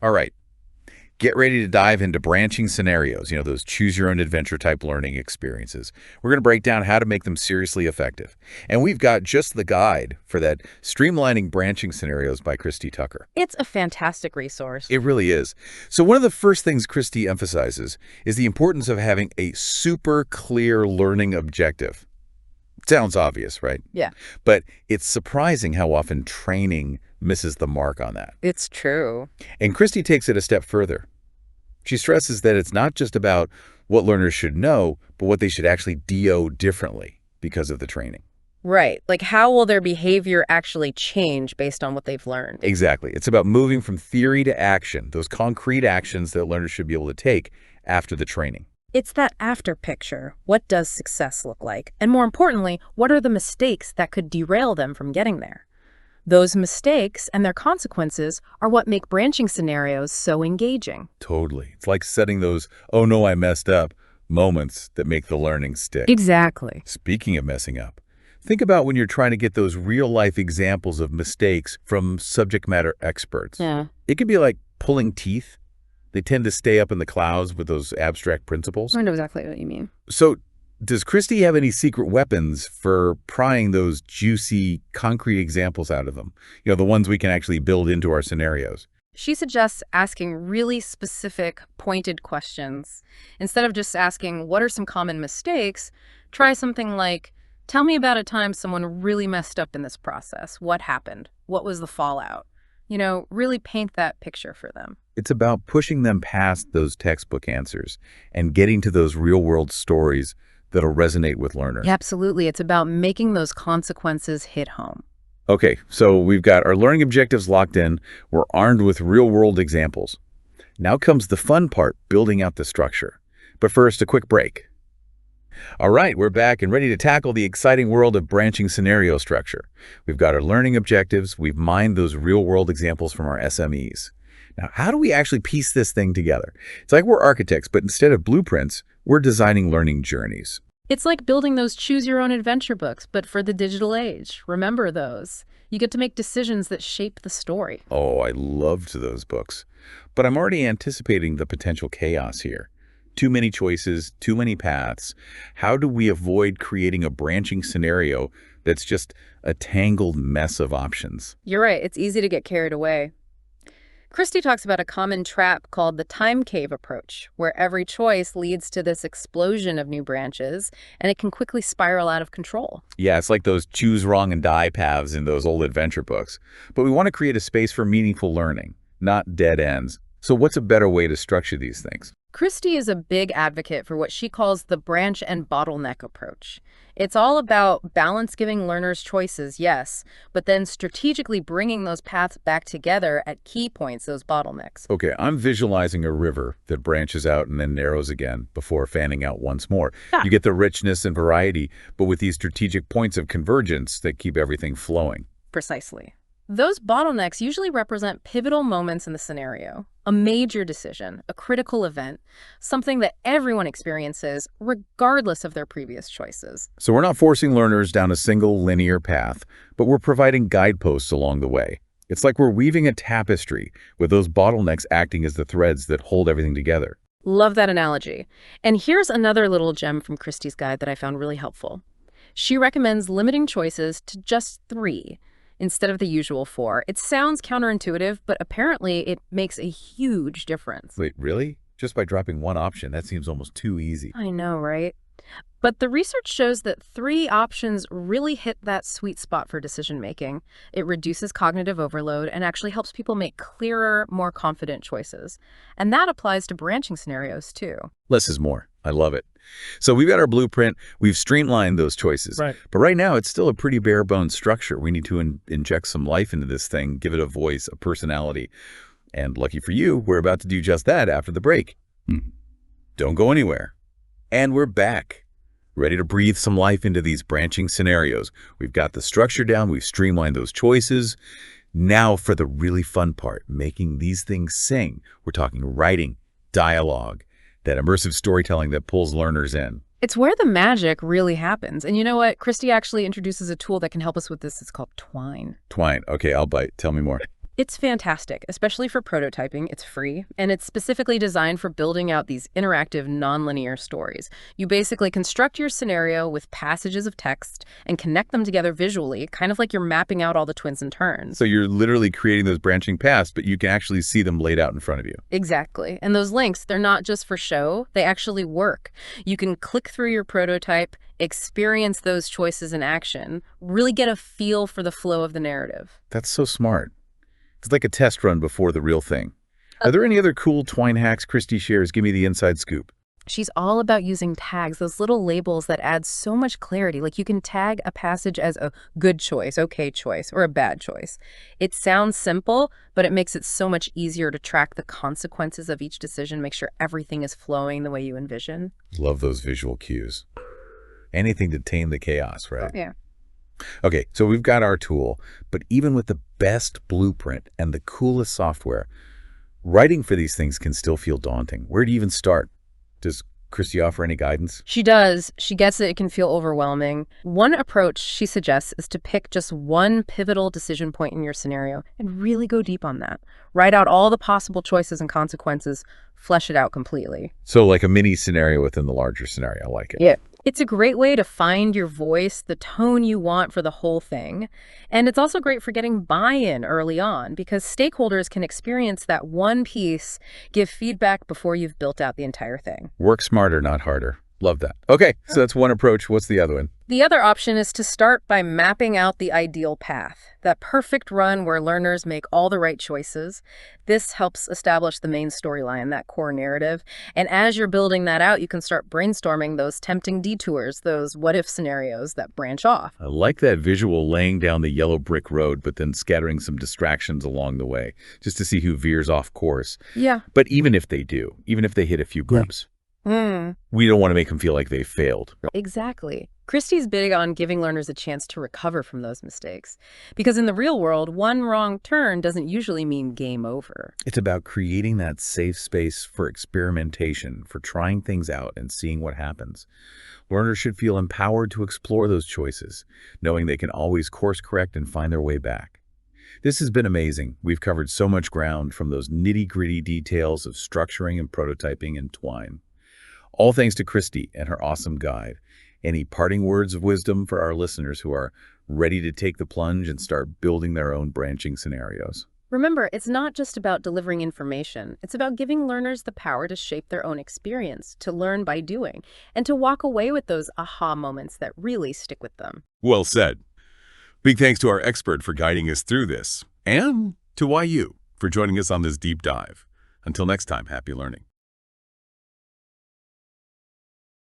All right, get ready to dive into branching scenarios, those choose-your-own-adventure type learning experiences. We're going to break down how to make them seriously effective. And we've got just the guide for that, Streamlining Branching Scenarios by Christy Tucker. It's a fantastic resource. It really is. So one of the first things Christy emphasizes is the importance of having a super clear learning objective. Sounds obvious, right? Yeah, But it's surprising how often training misses the mark on that. it's true. And Christy takes it a step further. She stresses that it's not just about what learners should know, but what they should actually do differently because of the training. Right. Like, how will their behavior actually change based on what they've learned? Exactly. It's about moving from theory to action, those concrete actions that learners should be able to take after the training. It's that after picture. What does success look like? And more importantly, what are the mistakes that could derail them from getting there? Those mistakes and their consequences are what make branching scenarios so engaging. Totally. It's like setting those, oh no, I messed up moments that make the learning stick. Exactly. Speaking of messing up, think about when you're trying to get those real-life examples of mistakes from subject matter experts. Yeah. It could be like pulling teeth. They tend to stay up in the clouds with those abstract principles. I know exactly what you mean. So does Christy have any secret weapons for prying those juicy, concrete examples out of them? The ones we can actually build into our scenarios. She suggests asking really specific, pointed questions. Instead of just asking, what are some common mistakes, try something like, tell me about a time someone really messed up in this process. What happened? What was the fallout? Really paint that picture for them. It's about pushing them past those textbook answers and getting to those real-world stories that'll resonate with learners. Yeah, absolutely. It's about making those consequences hit home. Okay, so we've got our learning objectives locked in. We're armed with real-world examples. Now comes the fun part, building out the structure. But first, a quick break. All right, we're back and ready to tackle the exciting world of branching scenario structure. We've got our learning objectives. We've mined those real-world examples from our SMEs. Now, how do we actually piece this thing together? It's like we're architects, but instead of blueprints, we're designing learning journeys. It's like building those choose-your-own-adventure books, but for the digital age. Remember those. You get to make decisions that shape the story. Oh, I loved those books. But I'm already anticipating the potential chaos here. Too many choices, too many paths. How do we avoid creating a branching scenario that's just a tangled mess of options? You're right. It's easy to get carried away. Christy talks about a common trap called the time cave approach, where every choice leads to this explosion of new branches, and it can quickly spiral out of control. Yeah, it's like those choose wrong and die paths in those old adventure books. But we want to create a space for meaningful learning, not dead ends. So what's a better way to structure these things? Christy is a big advocate for what she calls the branch and bottleneck approach. It's all about balance giving learners choices, yes, but then strategically bringing those paths back together at key points, those bottlenecks. Okay, I'm visualizing a river that branches out and then narrows again before fanning out once more. Yeah. You get the richness and variety, but with these strategic points of convergence that keep everything flowing. Precisely. Those bottlenecks usually represent pivotal moments in the scenario, a major decision, a critical event, something that everyone experiences regardless of their previous choices. So we're not forcing learners down a single linear path, but we're providing guideposts along the way. It's like we're weaving a tapestry with those bottlenecks acting as the threads that hold everything together. Love that analogy. And here's another little gem from Christy's guide that I found really helpful. She recommends limiting choices to just 3 instead of the usual 4. It sounds counterintuitive, but apparently it makes a huge difference. Wait, really? Just by dropping one option, that seems almost too easy. I know, right? But the research shows that 3 options really hit that sweet spot for decision-making. It reduces cognitive overload and actually helps people make clearer, more confident choices. And that applies to branching scenarios, too. Less is more. I love it. So we've got our blueprint. We've streamlined those choices. Right. But right now, it's still a pretty bare-bones structure. We need to inject some life into this thing, give it a voice, a personality. And lucky for you, we're about to do just that after the break. Don't go anywhere. And we're back, ready to breathe some life into these branching scenarios. We've got the structure down. We've streamlined those choices. Now for the really fun part, making these things sing. We're talking writing, dialogue, that immersive storytelling that pulls learners in. It's where the magic really happens. And you know what? Christy actually introduces a tool that can help us with this. It's called Twine. Twine. Okay, I'll bite. Tell me more. It's fantastic, especially for prototyping. It's free, and it's specifically designed for building out these interactive, nonlinear stories. You basically construct your scenario with passages of text and connect them together visually, kind of like you're mapping out all the twists and turns. So you're literally creating those branching paths, but you can actually see them laid out in front of you. Exactly. And those links, they're not just for show, they actually work. You can click through your prototype, experience those choices in action, really get a feel for the flow of the narrative. That's so smart. It's like a test run before the real thing. Are there any other cool Twine hacks Christy shares? Give me the inside scoop. She's all about using tags, those little labels that add so much clarity. Like you can tag a passage as a good choice, okay choice, or a bad choice. It sounds simple, but it makes it so much easier to track the consequences of each decision, make sure everything is flowing the way you envision. Love those visual cues. Anything to tame the chaos, right? Yeah. Okay, so we've got our tool, but even with the best blueprint and the coolest software, writing for these things can still feel daunting. Where do you even start? Does Christy offer any guidance? She does. She gets it can feel overwhelming. One approach she suggests is to pick just one pivotal decision point in your scenario and really go deep on that. Write out all the possible choices and consequences, flesh it out completely. So like a mini scenario within the larger scenario. I like it. Yeah. It's a great way to find your voice, the tone you want for the whole thing. And it's also great for getting buy-in early on because stakeholders can experience that one piece, give feedback before you've built out the entire thing. Work smarter, not harder. Love that. Okay, so that's one approach. What's the other one? The other option is to start by mapping out the ideal path, that perfect run where learners make all the right choices. This helps establish the main storyline, that core narrative. And as you're building that out, you can start brainstorming those tempting detours, those what-if scenarios that branch off. I like that visual, laying down the yellow brick road, but then scattering some distractions along the way, just to see who veers off course. Yeah. But even if they do, even if they hit a few bumps, we don't want to make them feel like they failed. Exactly. Christy's big on giving learners a chance to recover from those mistakes. Because in the real world, one wrong turn doesn't usually mean game over. It's about creating that safe space for experimentation, for trying things out and seeing what happens. Learners should feel empowered to explore those choices, knowing they can always course correct and find their way back. This has been amazing. We've covered so much ground, from those nitty-gritty details of structuring and prototyping in Twine. All thanks to Christy and her awesome guide. Any parting words of wisdom for our listeners who are ready to take the plunge and start building their own branching scenarios? Remember, it's not just about delivering information. It's about giving learners the power to shape their own experience, to learn by doing, and to walk away with those aha moments that really stick with them. Well said. Big thanks to our expert for guiding us through this, and to YU for joining us on this deep dive. Until next time, happy learning.